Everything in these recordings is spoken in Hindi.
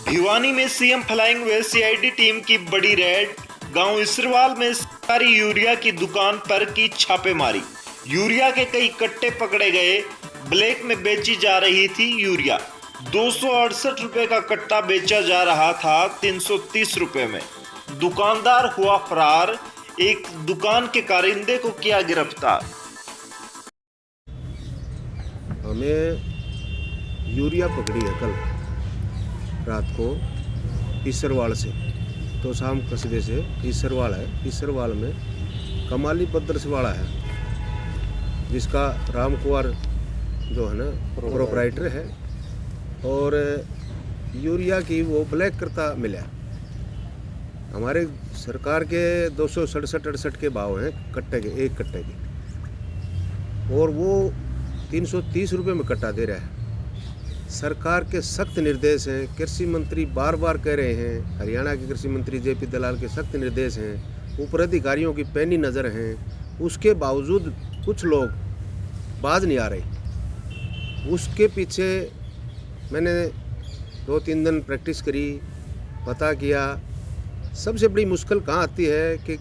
भिवानी में सीएम फ्लाइंग वे सीआईडी टीम की बड़ी रेड। गांव इसरवाल में सरकारी यूरिया की दुकान पर की छापेमारी। यूरिया के कई कट्टे पकड़े गए। ब्लैक में बेची जा रही थी यूरिया। 268 रुपए का कट्टा बेचा जा रहा था 330 रुपए में। दुकानदार हुआ फरार। एक दुकान के कारिंदे को किया गिरफ्तार। हमें यूरिया पकड़ी है कल रात को इसरवाल से, तो शाम कस्बे से इसरवाल है। इसरवाल में कमाली पद्रसवाड़ा है, जिसका राम कुमार जो है ना प्रोपराइटर है, और यूरिया की वो ब्लैक करता मिला। हमारे सरकार के 267-68 के भाव हैं कट्टे के, एक कट्टे के, और वो 330 रुपये में कट्टा दे रहा है। सरकार के सख्त निर्देश हैं। कृषि मंत्री बार बार कह रहे हैं, हरियाणा के कृषि मंत्री जेपी दलाल के सख्त निर्देश हैं, ऊपर अधिकारियों की पैनी नज़र हैं, उसके बावजूद कुछ लोग बाज नहीं आ रहे। उसके पीछे मैंने 2-3 दिन प्रैक्टिस करी, पता किया। सबसे बड़ी मुश्किल कहाँ आती है कि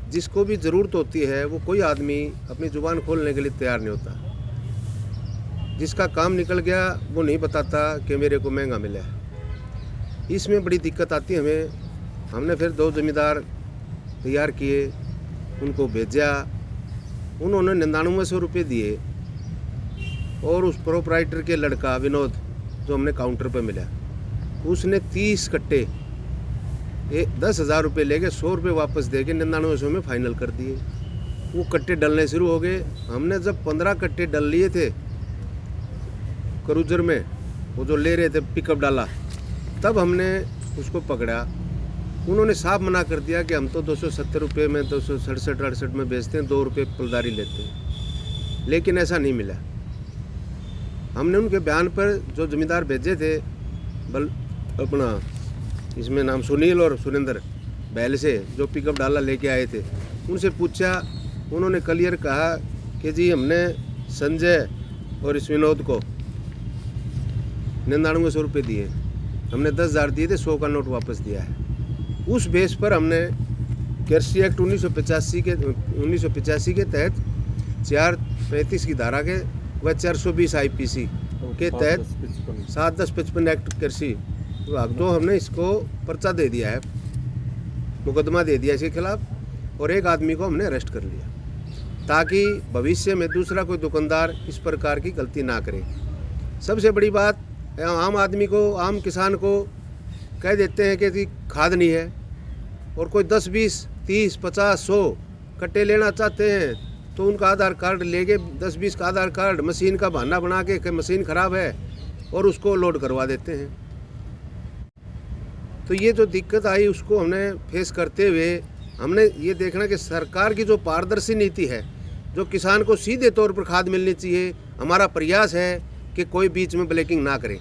जिसको भी ज़रूरत होती है वो कोई आदमी अपनी ज़ुबान खोलने के लिए तैयार नहीं होता। जिसका काम निकल गया वो नहीं बताता कि मेरे को महंगा मिला है। इसमें बड़ी दिक्कत आती है हमें। हमने फिर 2 जमींदार तैयार किए, उनको भेजा। उन्होंने 9900 रुपये दिए, और उस प्रोपराइटर के लड़का विनोद जो हमने काउंटर पे मिला, उसने 30 कट्टे 10,000 रुपये लेके 100 रुपये वापस दे के 9900 में फाइनल कर दिए। वो कट्टे डलने शुरू हो गए। हमने जब 15 कट्टे डल लिए थे क्रूजर में, वो जो ले रहे थे पिकअप डाला, तब हमने उसको पकड़ा। उन्होंने साफ मना कर दिया कि हम तो 270 रुपये में, 267-68 में बेचते हैं, 2 रुपये पलदारी लेते हैं। लेकिन ऐसा नहीं मिला। हमने उनके बयान पर जो जमींदार भेजे थे, अपना इसमें नाम सुनील और सुरेंद्र बैल से, जो पिकअप डाला लेके आए थे, उनसे पूछा। उन्होंने क्लियर कहा कि जी हमने संजय और इस विनोद को 9900 रुपये दिए, हमने 10,000 दिए थे, 100 का नोट वापस दिया है। उस बेस पर हमने कृषि एक्ट 1985 के तहत 435 की धारा के व 420 IPC के तहत 7-10-55 एक्ट कृषि विभाग, जो हमने इसको पर्चा दे दिया है, मुकदमा दे दिया इसके खिलाफ, और एक आदमी को हमने अरेस्ट कर लिया, ताकि भविष्य में दूसरा कोई दुकानदार इस प्रकार की गलती ना करे। सबसे बड़ी बात, आम आदमी को, आम किसान को कह देते हैं कि खाद नहीं है, और कोई 10, 20, 30, 50, 100 कट्टे लेना चाहते हैं तो उनका आधार कार्ड लेके 10-20 का आधार कार्ड मशीन का बहाना बना के मशीन ख़राब है और उसको लोड करवा देते हैं। तो ये जो दिक्कत आई उसको हमने फेस करते हुए हमने ये देखना कि सरकार की जो पारदर्शी नीति है, जो किसान को सीधे तौर पर खाद मिलनी चाहिए, हमारा प्रयास है कि कोई बीच में ब्लैकिंग ना करे।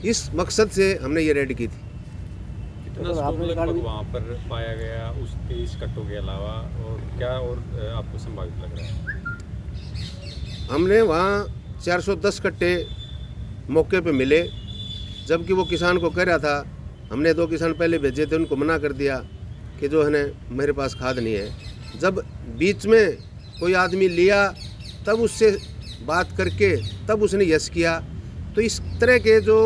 इस मकसद से हमने ये रेड की थी। कितना स्टॉक लगभग वहाँ पर पाया गया उस 30 कट्टों के अलावा, और क्या और आपको संभावित लग रहा है? हमने वहाँ 410 कट्टे मौके पे मिले, जबकि वो किसान को कह रहा था। हमने 2 किसान पहले भेजे थे, उनको मना कर दिया कि जो है ना मेरे पास खाद नहीं है। जब बीच में कोई आदमी लिया, तब उससे बात करके तब उसने यस किया। तो इस तरह के जो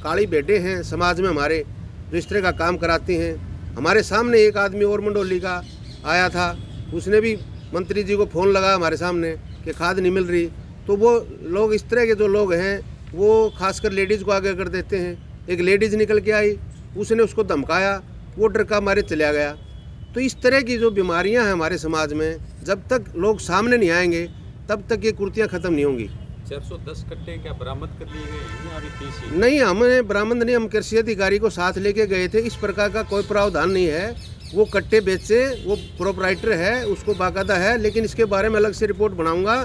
काली बेटे हैं समाज में हमारे, जो इस तरह का काम कराते हैं। हमारे सामने एक आदमी और मंडोली का आया था, उसने भी मंत्री जी को फ़ोन लगा हमारे सामने कि खाद नहीं मिल रही। तो वो लोग, इस तरह के जो लोग हैं, वो खासकर लेडीज़ को आगे कर देते हैं। एक लेडीज़ निकल के आई, उसने उसको धमकाया, वो डर का मारे चला गया। तो इस तरह की जो बीमारियां हैं हमारे समाज में, जब तक लोग सामने नहीं आएंगे तब तक ये कुर्तियां ख़त्म नहीं होंगी। 410 कट्टे क्या बरामद कर लिए गए? अभी 30 नहीं, हमने बरामद नहीं, हम कृषि अधिकारी को साथ लेके गए थे। इस प्रकार का कोई प्रावधान नहीं है। वो कट्टे बेचे, वो प्रोपराइटर है, उसको बाकायदा है। लेकिन इसके बारे में अलग से रिपोर्ट बनाऊंगा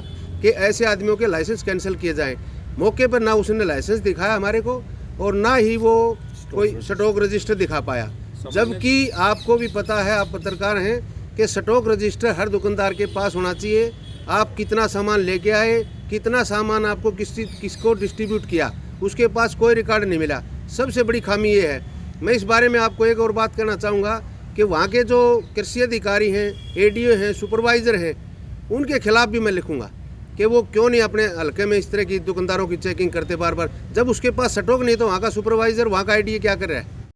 कि ऐसे आदमियों के लाइसेंस कैंसिल किए जाएं। मौके पर ना उसने लाइसेंस दिखाया हमारे को, और ना ही वो कोई स्टॉक रजिस्टर दिखा पाया। जबकि आपको भी पता है, आप पत्रकार हैं, कि स्टॉक रजिस्टर हर दुकानदार के पास होना चाहिए। आप कितना सामान लेके आए, कितना सामान आपको किसको डिस्ट्रीब्यूट किया, उसके पास कोई रिकॉर्ड नहीं मिला। सबसे बड़ी खामी ये है। मैं इस बारे में आपको एक और बात कहना चाहूँगा कि वहाँ के जो कृषि अधिकारी हैं, एडीओ हैं, सुपरवाइज़र हैं, उनके खिलाफ भी मैं लिखूँगा कि वो क्यों नहीं अपने हल्के में इस तरह की दुकानदारों की चेकिंग करते बार बार। जब उसके पास स्टॉक नहीं तो वहाँ का सुपरवाइज़र, वहाँ का एडीओ क्या कर रहा है?